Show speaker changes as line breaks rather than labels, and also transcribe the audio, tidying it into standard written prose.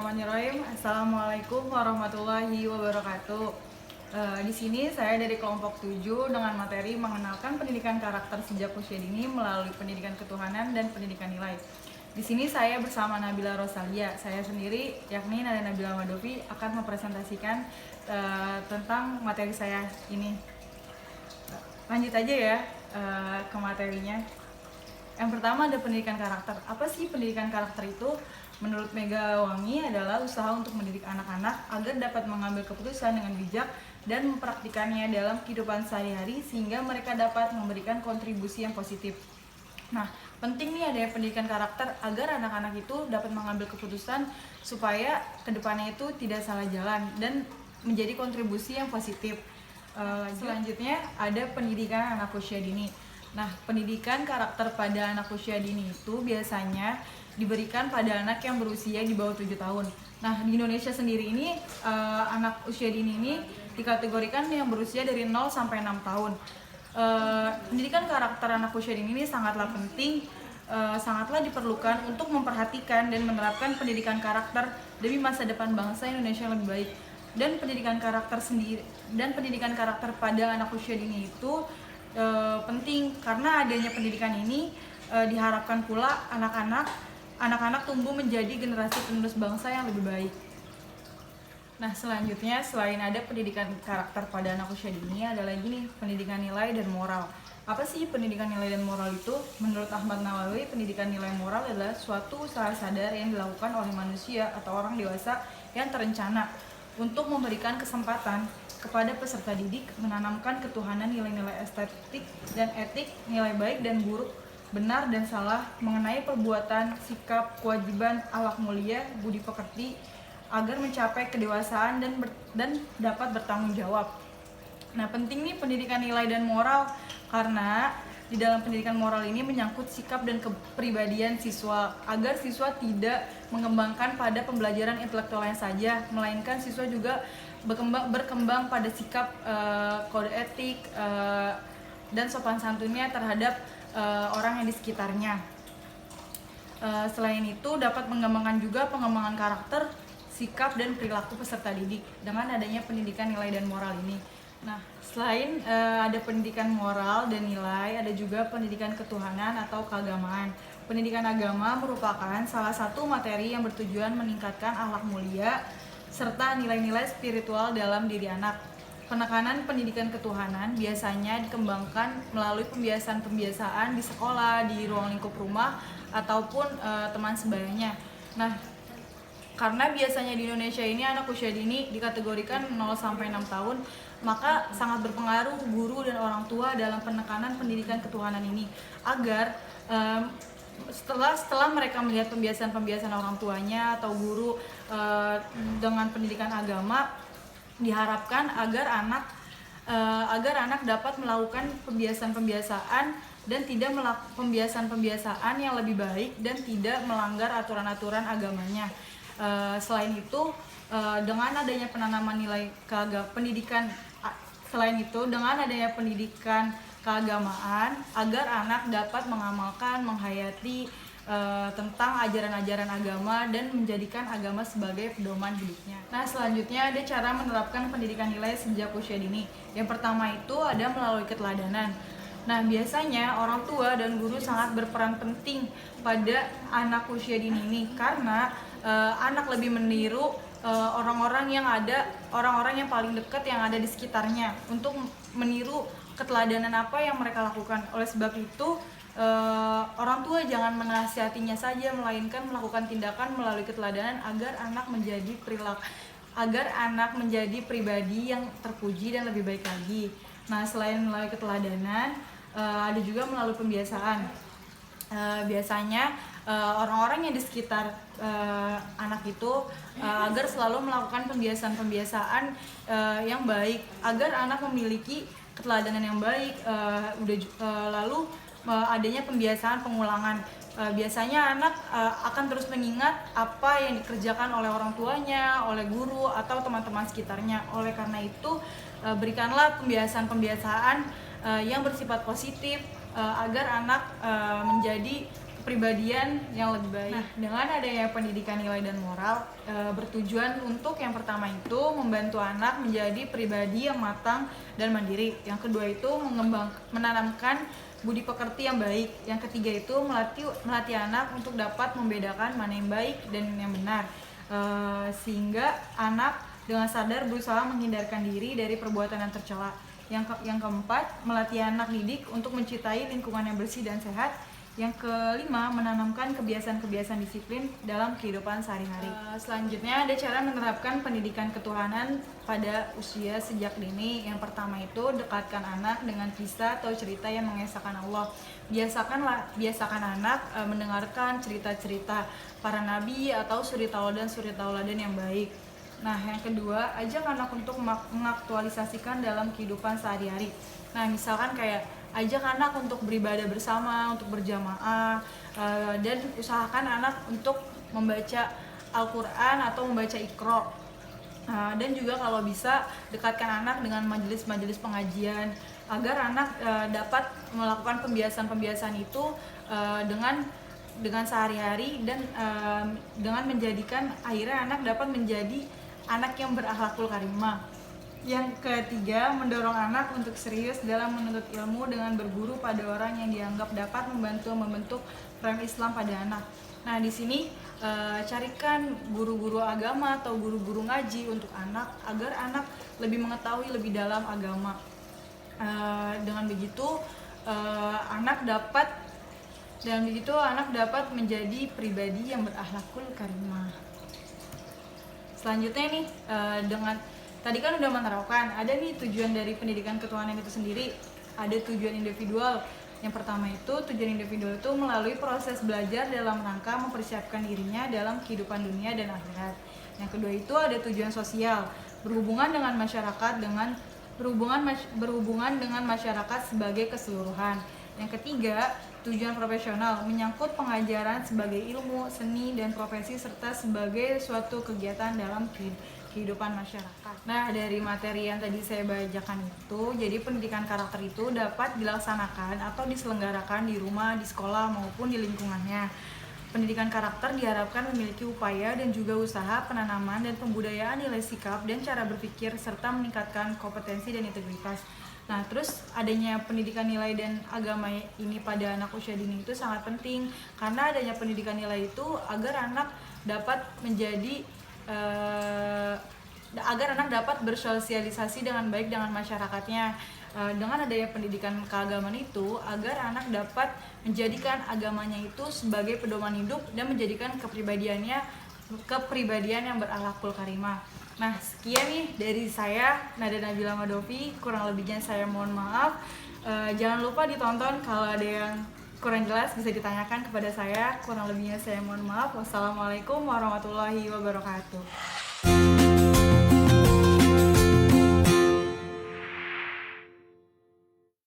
Bismillahirrahmanirrahim. Assalamualaikum warahmatullahi wabarakatuh. Di sini saya dari kelompok 7 dengan materi mengenalkan pendidikan karakter sejak usia dini melalui pendidikan ketuhanan dan pendidikan nilai. Di sini saya bersama Nabila Rosalia. Saya sendiri, yakni Nada Nabila Madovi, akan mempresentasikan tentang materi saya ini. Lanjut aja ya ke materinya. Yang pertama ada pendidikan karakter. Apa sih pendidikan karakter itu? Menurut Megawangi adalah usaha untuk mendidik anak-anak agar dapat mengambil keputusan dengan bijak dan mempraktikannya dalam kehidupan sehari-hari sehingga mereka dapat memberikan kontribusi yang positif. Nah, penting nih adanya pendidikan karakter agar anak-anak itu dapat mengambil keputusan supaya kedepannya itu tidak salah jalan dan menjadi kontribusi yang positif. Selanjutnya ada pendidikan anak usia dini. Nah, pendidikan karakter pada anak usia dini itu biasanya diberikan pada anak yang berusia di bawah 7 tahun. Nah, di Indonesia sendiri ini anak usia dini ini dikategorikan yang berusia dari 0 sampai 6 tahun. Pendidikan karakter anak usia dini ini sangatlah penting, sangatlah diperlukan untuk memperhatikan dan menerapkan pendidikan karakter demi masa depan bangsa Indonesia yang lebih baik. Dan pendidikan karakter pada anak usia dini itu penting karena adanya pendidikan ini diharapkan pula anak-anak tumbuh menjadi generasi penerus bangsa yang lebih baik. Nah, selanjutnya selain ada pendidikan karakter pada anak usia dini, ada lagi nih pendidikan nilai dan moral. Apa sih pendidikan nilai dan moral itu? Menurut Ahmad Nawawi, pendidikan nilai moral adalah suatu usaha sadar yang dilakukan oleh manusia atau orang dewasa yang terencana untuk memberikan kesempatan kepada peserta didik menanamkan ketuhanan nilai-nilai estetik dan etik, nilai baik dan buruk, benar dan salah mengenai perbuatan, sikap, kewajiban, akhlak mulia, budi pekerti agar mencapai kedewasaan dan dapat bertanggung jawab. Nah, penting nih pendidikan nilai dan moral karena di dalam pendidikan moral ini menyangkut sikap dan kepribadian siswa agar siswa tidak mengembangkan pada pembelajaran intelektualnya saja, melainkan siswa juga berkembang pada sikap kode etik dan sopan santunnya terhadap orang yang di sekitarnya. Selain itu dapat mengembangkan juga pengembangan karakter, sikap dan perilaku peserta didik dengan adanya pendidikan nilai dan moral ini. Nah, selain ada pendidikan moral dan nilai, ada juga pendidikan ketuhanan atau keagamaan. Pendidikan agama merupakan salah satu materi yang bertujuan meningkatkan akhlak mulia serta nilai-nilai spiritual dalam diri anak. Penekanan pendidikan ketuhanan biasanya dikembangkan melalui pembiasaan-pembiasaan di sekolah, di ruang lingkup rumah, ataupun teman sebayanya. Nah, karena biasanya di Indonesia ini anak usia dini dikategorikan 0 sampai 6 tahun, maka sangat berpengaruh guru dan orang tua dalam penekanan pendidikan ketuhanan ini agar setelah mereka melihat pembiasaan orang tuanya atau guru dengan pendidikan agama, diharapkan agar anak dapat melakukan pembiasaan dan tidak melakukan pembiasaan yang lebih baik dan tidak melanggar aturan-aturan agamanya. Selain itu, dengan adanya penanaman nilai pendidikan keagamaan agar anak dapat mengamalkan, menghayati tentang ajaran-ajaran agama dan menjadikan agama sebagai pedoman hidupnya. Nah, selanjutnya ada cara menerapkan pendidikan nilai sejak usia dini. Yang pertama itu ada melalui keteladanan. Nah, biasanya orang tua dan guru sangat berperan penting pada anak usia dini ini karena anak lebih meniru orang-orang yang paling dekat yang ada di sekitarnya untuk meniru keteladanan apa yang mereka lakukan. Oleh sebab itu, orang tua jangan menasihatinya saja, melainkan melakukan tindakan melalui keteladanan agar anak menjadi pribadi yang terpuji dan lebih baik lagi. Nah, selain melalui keteladanan, ada juga melalui pembiasaan. Biasanya orang-orang yang di sekitar anak itu agar selalu melakukan pembiasaan yang baik agar anak memiliki keteladanan yang baik. Lalu adanya pembiasaan pengulangan. Biasanya anak akan terus mengingat apa yang dikerjakan oleh orang tuanya, oleh guru atau teman-teman sekitarnya. Oleh karena itu, berikanlah pembiasaan yang bersifat positif agar anak menjadi kepribadian yang lebih baik. Nah, dengan adanya pendidikan nilai dan moral bertujuan untuk yang pertama itu membantu anak menjadi pribadi yang matang dan mandiri. Yang kedua itu menanamkan budi pekerti yang baik. Yang ketiga itu melatih anak untuk dapat membedakan mana yang baik dan yang benar, sehingga anak dengan sadar berusaha menghindarkan diri dari perbuatan yang tercela. Yang keempat, melatih anak didik untuk mencintai lingkungan yang bersih dan sehat. Yang kelima, menanamkan kebiasaan-kebiasaan disiplin dalam kehidupan sehari-hari. Selanjutnya ada cara menerapkan pendidikan ketuhanan pada usia sejak dini. Yang pertama itu, dekatkan anak dengan kisah atau cerita yang mengesahkan Allah. Biasakan anak mendengarkan cerita-cerita para nabi atau suri tauladan yang baik. Nah, yang kedua, ajak anak untuk mengaktualisasikan dalam kehidupan sehari-hari. Nah, misalkan kayak ajak anak untuk beribadah bersama, untuk berjamaah, dan usahakan anak untuk membaca Al-Quran atau membaca Iqra. Dan juga kalau bisa dekatkan anak dengan majelis-majelis pengajian agar anak dapat melakukan pembiasaan-pembiasaan itu dengan sehari-hari, dan dengan menjadikan akhirnya anak dapat menjadi anak yang berakhlakul karimah. Yang ketiga, mendorong anak untuk serius dalam menuntut ilmu dengan berguru pada orang yang dianggap dapat membantu membentuk frame Islam pada anak. Nah, di sini carikan guru-guru agama atau guru-guru ngaji untuk anak agar anak lebih mengetahui lebih dalam agama. Dengan begitu anak dapat menjadi pribadi yang berakhlakul karimah. Selanjutnya nih, tadi kan udah menerapkan, ada nih tujuan dari pendidikan ketuhanan itu sendiri. Ada tujuan individual. Yang pertama itu, tujuan individual itu melalui proses belajar dalam rangka mempersiapkan dirinya dalam kehidupan dunia dan akhirat. Yang kedua itu ada tujuan sosial, berhubungan dengan masyarakat sebagai keseluruhan. Yang ketiga, tujuan profesional, menyangkut pengajaran sebagai ilmu, seni, dan profesi serta sebagai suatu kegiatan dalam kehidupan masyarakat. Nah, dari materi yang tadi saya bacakan itu, jadi pendidikan karakter itu dapat dilaksanakan atau diselenggarakan di rumah, di sekolah, maupun di lingkungannya. Pendidikan karakter diharapkan memiliki upaya dan juga usaha penanaman dan pembudayaan nilai sikap dan cara berpikir serta meningkatkan kompetensi dan integritas. Nah, terus adanya pendidikan nilai dan agama ini pada anak usia dini itu sangat penting, karena adanya pendidikan nilai itu agar anak dapat bersosialisasi dengan baik dengan masyarakatnya. Dengan adanya pendidikan keagamaan itu agar anak dapat menjadikan agamanya itu sebagai pedoman hidup dan menjadikan kepribadian yang berakhlakul karimah. Nah, sekian nih dari saya, Nada Nabila Madovi. Kurang lebihnya saya mohon maaf. Jangan lupa ditonton, kalau ada yang kurang jelas bisa ditanyakan kepada saya. Kurang lebihnya saya mohon maaf. Wassalamualaikum warahmatullahi wabarakatuh.